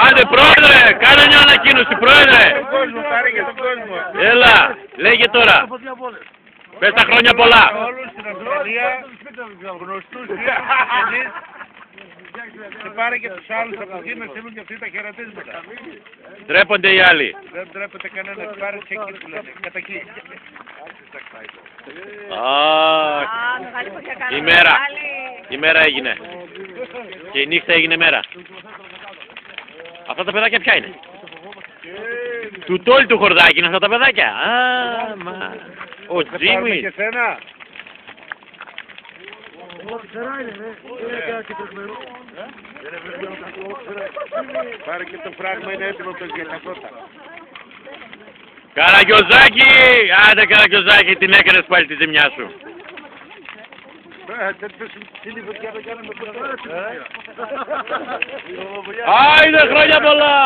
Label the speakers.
Speaker 1: Άντε πρόεδρε, κάνε μια ανακοίνωση πρόεδρε.
Speaker 2: Πάρε και τον κόσμο.
Speaker 1: Έλα, λέγε τώρα. Πες τα χρόνια πολλά.
Speaker 2: Όλους στην Αυστραλία, γνωστούς εμείς. Και πάρε και τους άλλους από εκεί να στείλουν και αυτοί τα χαιρετίσματα.
Speaker 1: Ντρέπονται οι άλλοι.
Speaker 2: Δεν τρέπεται κανένας, πάρε και εκεί που λένε, κατά εκεί.
Speaker 1: Η μέρα έγινε. Και η νύχτα έγινε μέρα. Αυτά τα παιδάκια ποια είναι? Του Τόλι του Χορδάκη είναι αυτά τα παιδάκια. Ο Τζίμι.
Speaker 2: Και σένα. Πάρε και το φράγμα, είναι έτοιμο το για τα κότα.
Speaker 1: Καραγκιόζάκη! Άντε Καραγκιόζάκη, την έκανες πάλι τη ζημιά σου. Άιντε χρόνια πολλά!